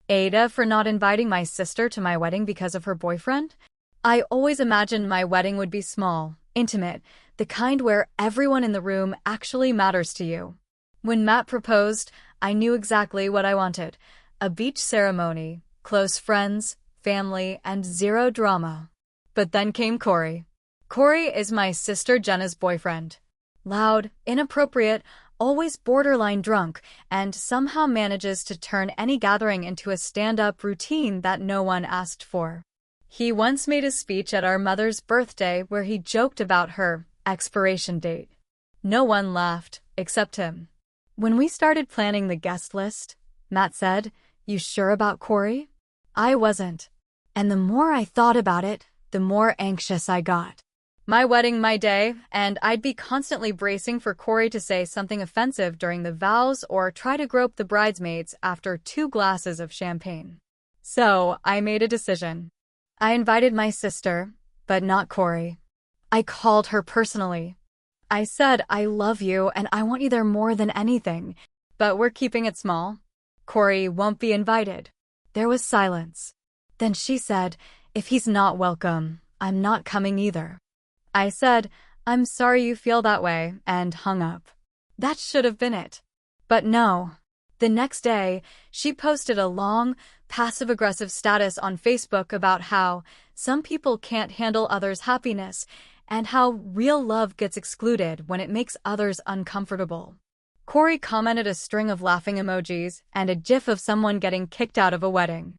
AITA for not inviting my sister to my wedding because of her boyfriend? I always imagined my wedding would be small, intimate, the kind where everyone in the room actually matters to you. When Matt proposed, I knew exactly what I wanted. A beach ceremony, close friends, family, and zero drama. But then came Corey. Corey is my sister Jenna's boyfriend. Loud, inappropriate, always borderline drunk, and somehow manages to turn any gathering into a stand-up routine that no one asked for. He once made a speech at our mother's birthday where he joked about her expiration date. No one laughed, except him. When we started planning the guest list, Matt said, "You sure about Corey?" I wasn't. And the more I thought about it, the more anxious I got. My wedding, my day, and I'd be constantly bracing for Corey to say something offensive during the vows or try to grope the bridesmaids after 2 glasses of champagne. So, I made a decision. I invited my sister, but not Corey. I called her personally. I said, "I love you and I want you there more than anything, but we're keeping it small. Corey won't be invited." There was silence. Then she said, "If he's not welcome, I'm not coming either." I said, "I'm sorry you feel that way," and hung up. That should have been it. But no. The next day, she posted a long, passive-aggressive status on Facebook about how some people can't handle others' happiness and how real love gets excluded when it makes others uncomfortable. Corey commented a string of laughing emojis and a gif of someone getting kicked out of a wedding.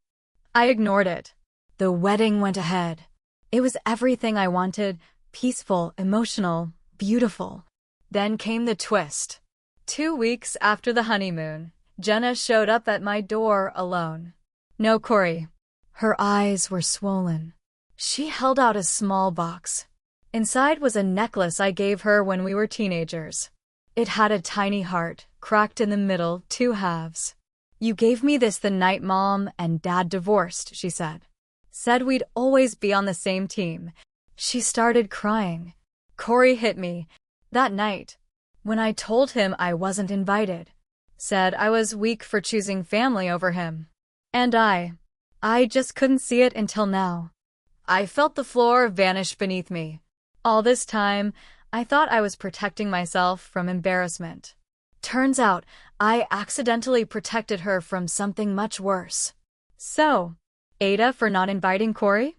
I ignored it. The wedding went ahead. It was everything I wanted. Peaceful, emotional, beautiful. Then came the twist. 2 weeks after the honeymoon, Jenna showed up at my door alone. No Corey. Her eyes were swollen. She held out a small box. Inside was a necklace I gave her when we were teenagers. It had a tiny heart, cracked in the middle, 2 halves. "You gave me this the night Mom and Dad divorced," she said. "Said we'd always be on the same team." She started crying. Corey hit me that night when I told him I wasn't invited. Said I was weak for choosing family over him. And I just couldn't see it until now. I felt the floor vanish beneath me. All this time, I thought I was protecting myself from embarrassment. Turns out, I accidentally protected her from something much worse. So, AITA for not inviting Corey?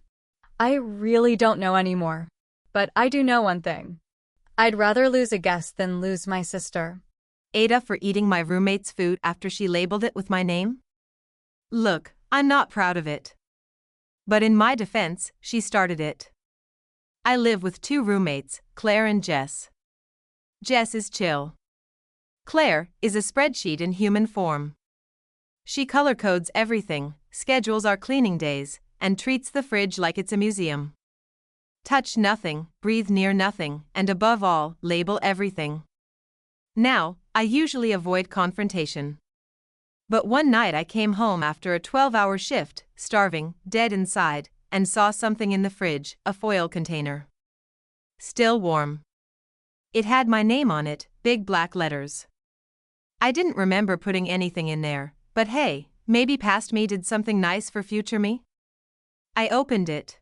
I really don't know anymore. But I do know one thing. I'd rather lose a guest than lose my sister. AITA for eating my roommate's food after she labeled it with my name? Look, I'm not proud of it. But in my defense, she started it. I live with 2 roommates, Claire and Jess. Jess is chill. Claire is a spreadsheet in human form. She color codes everything, schedules our cleaning days, and treats the fridge like it's a museum. Touch nothing, breathe near nothing, and above all, label everything. Now, I usually avoid confrontation. But one night I came home after a 12-hour shift, starving, dead inside, and saw something in the fridge, a foil container. Still warm. It had my name on it, big black letters. I didn't remember putting anything in there, but hey, maybe past me did something nice for future me? I opened it.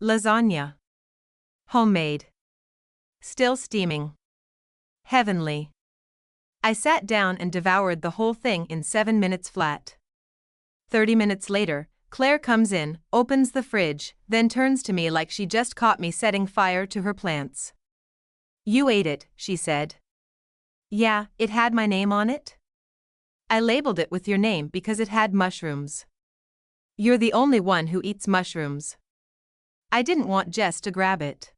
Lasagna. Homemade. Still steaming. Heavenly. I sat down and devoured the whole thing in 7 minutes flat. 30 minutes later, Claire comes in, opens the fridge, then turns to me like she just caught me setting fire to her plants. "You ate it," she said. "Yeah, it had my name on it. I labeled it with your name because it had mushrooms. You're the only one who eats mushrooms." I didn't want Jess to grab it.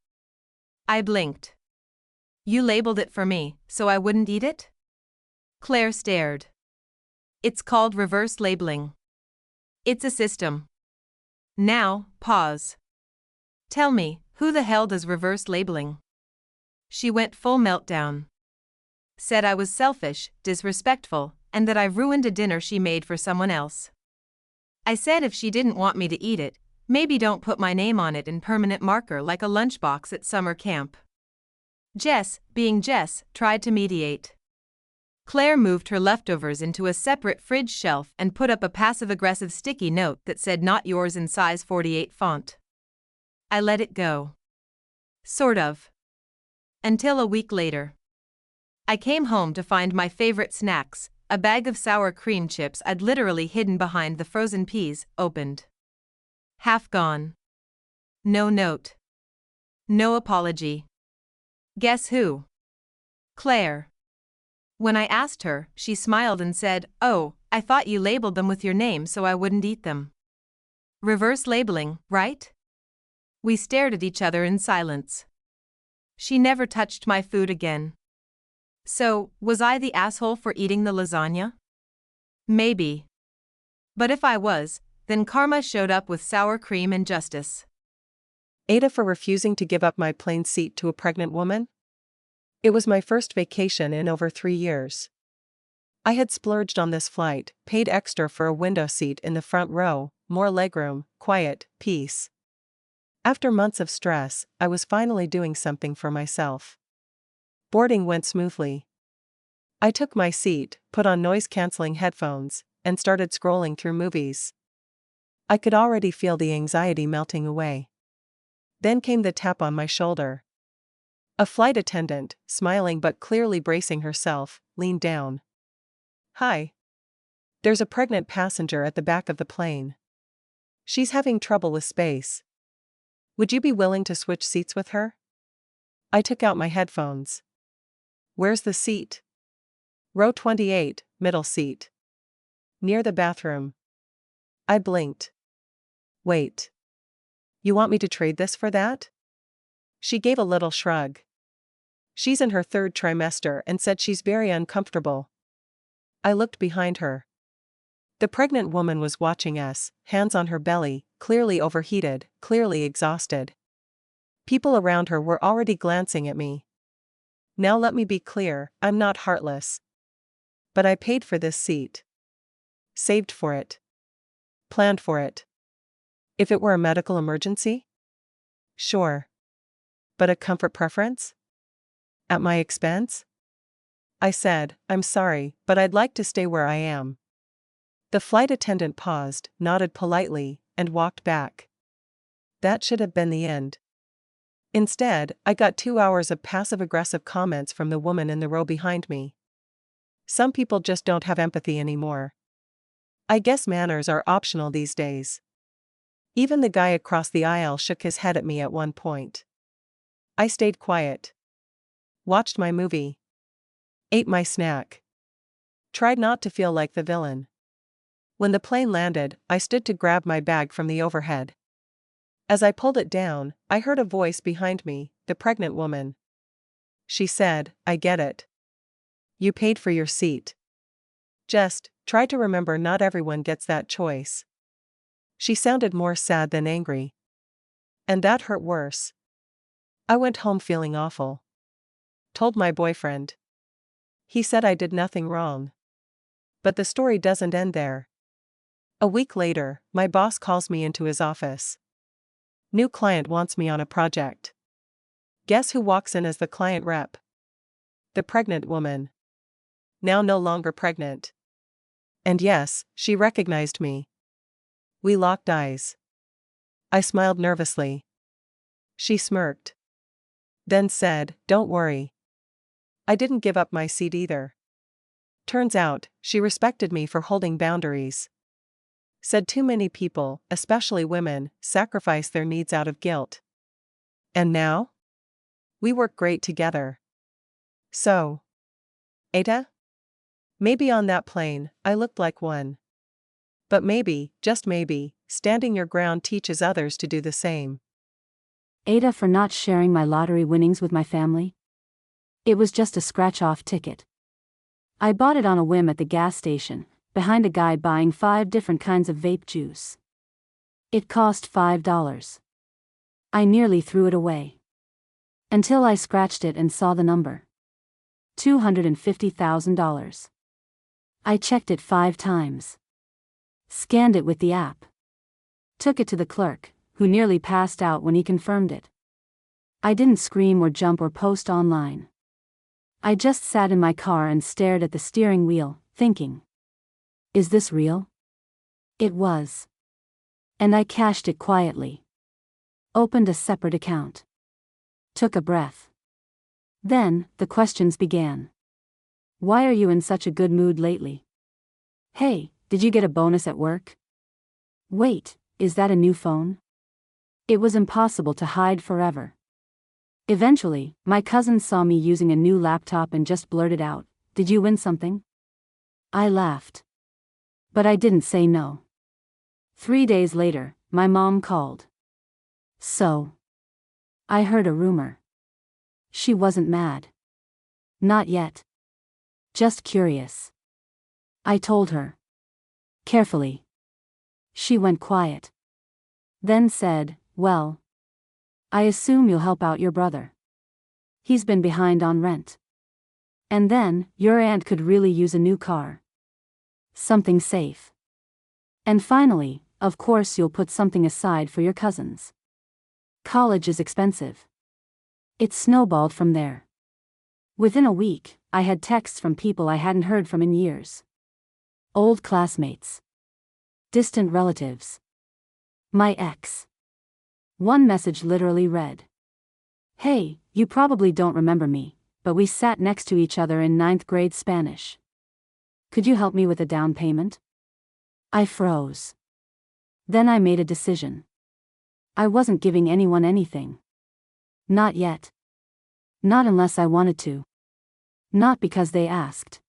I blinked. "You labeled it for me, so I wouldn't eat it?" Claire stared. "It's called reverse labeling. It's a system." Now, pause. "Tell me, who the hell does reverse labeling?" She went full meltdown. Said I was selfish, disrespectful, and that I ruined a dinner she made for someone else. I said if she didn't want me to eat it, maybe don't put my name on it in permanent marker like a lunchbox at summer camp. Jess, being Jess, tried to mediate. Claire moved her leftovers into a separate fridge shelf and put up a passive-aggressive sticky note that said "Not yours" in size 48 font. I let it go. Sort of. Until a week later. I came home to find my favorite snacks, a bag of sour cream chips I'd literally hidden behind the frozen peas, opened. Half gone. No note. No apology. Guess who? Claire. When I asked her, she smiled and said, "Oh, I thought you labeled them with your name so I wouldn't eat them." Reverse labeling, right? We stared at each other in silence. She never touched my food again. So, was I the asshole for eating the lasagna? Maybe. But if I was, then karma showed up with sour cream and justice. AITA for refusing to give up my plane seat to a pregnant woman? It was my first vacation in over 3 years. I had splurged on this flight, paid extra for a window seat in the front row, more legroom, quiet, peace. After months of stress, I was finally doing something for myself. Boarding went smoothly. I took my seat, put on noise-canceling headphones, and started scrolling through movies. I could already feel the anxiety melting away. Then came the tap on my shoulder. A flight attendant, smiling but clearly bracing herself, leaned down. "Hi. There's a pregnant passenger at the back of the plane. She's having trouble with space. Would you be willing to switch seats with her?" I took out my headphones. "Where's the seat?" "Row 28, middle seat. Near the bathroom." I blinked. "Wait. You want me to trade this for that?" She gave a little shrug. "She's in her 3rd trimester and said she's very uncomfortable." I looked behind her. The pregnant woman was watching us, hands on her belly, clearly overheated, clearly exhausted. People around her were already glancing at me. Now let me be clear, I'm not heartless. But I paid for this seat. Saved for it. Planned for it. If it were a medical emergency? Sure. But a comfort preference? At my expense? I said, "I'm sorry, but I'd like to stay where I am." The flight attendant paused, nodded politely, and walked back. That should have been the end. Instead, I got 2 hours of passive-aggressive comments from the woman in the row behind me. Some people just don't have empathy anymore. I guess manners are optional these days. Even the guy across the aisle shook his head at me at one point. I stayed quiet. Watched my movie. Ate my snack. Tried not to feel like the villain. When the plane landed, I stood to grab my bag from the overhead. As I pulled it down, I heard a voice behind me, the pregnant woman. She said, "I get it. You paid for your seat. Just try to remember not everyone gets that choice." She sounded more sad than angry. And that hurt worse. I went home feeling awful. Told my boyfriend. He said I did nothing wrong. But the story doesn't end there. A week later, my boss calls me into his office. New client wants me on a project. Guess who walks in as the client rep? The pregnant woman. Now no longer pregnant. And yes, she recognized me. We locked eyes. I smiled nervously. She smirked. Then said, "Don't worry. I didn't give up my seat either." Turns out, she respected me for holding boundaries. Said too many people, especially women, sacrifice their needs out of guilt. And now? We work great together. So, AITA? Maybe on that plane, I looked like one. But maybe, just maybe, standing your ground teaches others to do the same. AITA for not sharing my lottery winnings with my family? It was just a scratch-off ticket. I bought it on a whim at the gas station, behind a guy buying 5 different kinds of vape juice. It cost $5. I nearly threw it away. Until I scratched it and saw the number. $250,000. I checked it 5 times. Scanned it with the app. Took it to the clerk, who nearly passed out when he confirmed it. I didn't scream or jump or post online. I just sat in my car and stared at the steering wheel, thinking, is this real? It was. And I cashed it quietly. Opened a separate account. Took a breath. Then, the questions began. Why are you in such a good mood lately? Hey, did you get a bonus at work? Wait, is that a new phone? It was impossible to hide forever. Eventually, my cousin saw me using a new laptop and just blurted out, "Did you win something?" I laughed. But I didn't say no. 3 days later, my mom called. So, I heard a rumor. She wasn't mad. Not yet. Just curious. I told her. Carefully. She went quiet. Then said, "Well, I assume you'll help out your brother. He's been behind on rent. And then, your aunt could really use a new car. Something safe. And finally, of course you'll put something aside for your cousins. College is expensive." It snowballed from there. Within a week, I had texts from people I hadn't heard from in years. Old classmates. Distant relatives. My ex. One message literally read, "Hey, you probably don't remember me, but we sat next to each other in 9th grade Spanish. Could you help me with a down payment?" I froze. Then I made a decision. I wasn't giving anyone anything. Not yet. Not unless I wanted to. Not because they asked.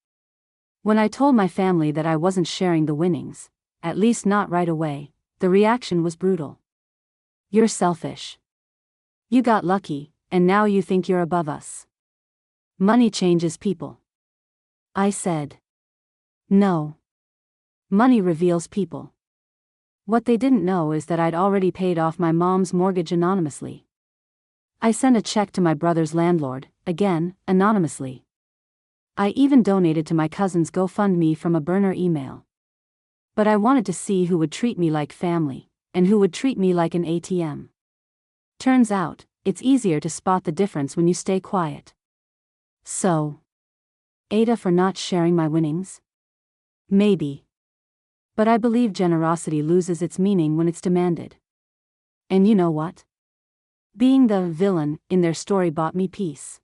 When I told my family that I wasn't sharing the winnings, at least not right away, the reaction was brutal. "You're selfish. You got lucky, and now you think you're above us. Money changes people." I said, "No. Money reveals people." What they didn't know is that I'd already paid off my mom's mortgage anonymously. I sent a check to my brother's landlord, again, anonymously. I even donated to my cousin's GoFundMe from a burner email. But I wanted to see who would treat me like family, and who would treat me like an ATM. Turns out, it's easier to spot the difference when you stay quiet. So, AITA for not sharing my winnings? Maybe. But I believe generosity loses its meaning when it's demanded. And you know what? Being the villain in their story bought me peace.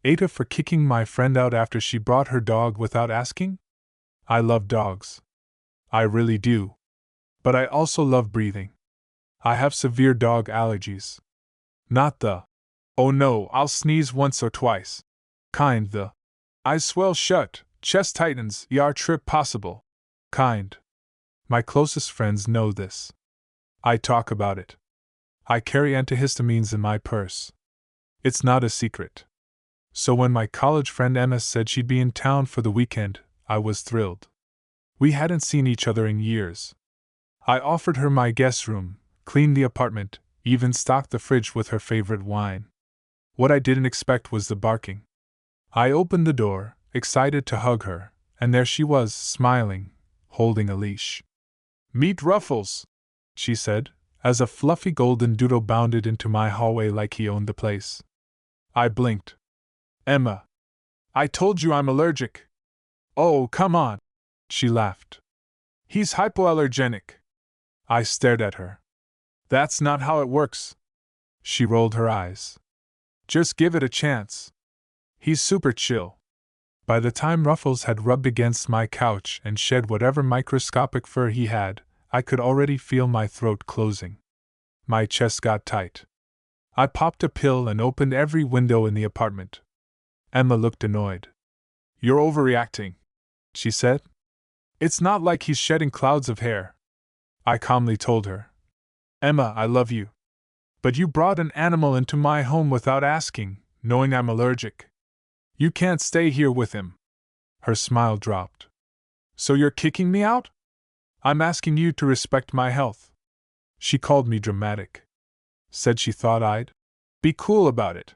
AITA for kicking my friend out after she brought her dog without asking? I love dogs. I really do. But I also love breathing. I have severe dog allergies. Not the, "oh no, I'll sneeze once or twice" kind, the "eyes swell shut, chest tightens, trip possible" kind. My closest friends know this. I talk about it. I carry antihistamines in my purse. It's not a secret. So when my college friend Emma said she'd be in town for the weekend, I was thrilled. We hadn't seen each other in years. I offered her my guest room, cleaned the apartment, even stocked the fridge with her favorite wine. What I didn't expect was the barking. I opened the door, excited to hug her, and there she was, smiling, holding a leash. "Meet Ruffles," she said, as a fluffy golden doodle bounded into my hallway like he owned the place. I blinked. "Emma, I told you I'm allergic." "Oh, come on," she laughed. "He's hypoallergenic." I stared at her. "That's not how it works." She rolled her eyes. "Just give it a chance. He's super chill." By the time Ruffles had rubbed against my couch and shed whatever microscopic fur he had, I could already feel my throat closing. My chest got tight. I popped a pill and opened every window in the apartment. Emma looked annoyed. "You're overreacting," she said. "It's not like he's shedding clouds of hair." I calmly told her. "Emma, I love you. But you brought an animal into my home without asking, knowing I'm allergic. You can't stay here with him." Her smile dropped. "So you're kicking me out?" "I'm asking you to respect my health." She called me dramatic. Said she thought I'd be cool about it.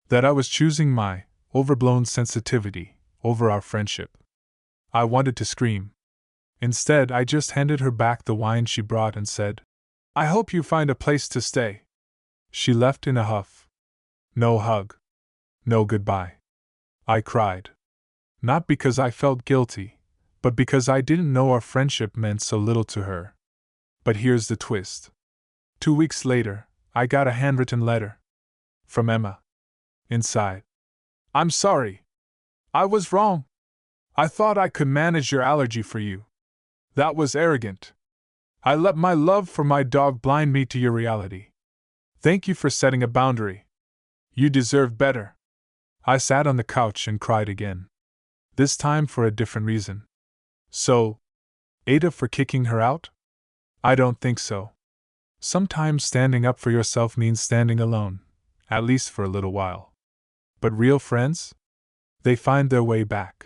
That I was choosing my overblown sensitivity over our friendship. I wanted to scream. Instead, I just handed her back the wine she brought and said, "I hope you find a place to stay." She left in a huff. No hug. No goodbye. I cried. Not because I felt guilty, but because I didn't know our friendship meant so little to her. But here's the twist. 2 weeks later, I got a handwritten letter. From Emma. Inside. I'm sorry. I was wrong. I thought I could manage your allergy for you. That was arrogant. I let my love for my dog blind me to your reality. Thank you for setting a boundary. You deserve better. I sat on the couch and cried again. This time for a different reason. So, AITA for kicking her out? I don't think so. Sometimes standing up for yourself means standing alone, at least for a little while. But real friends? They find their way back.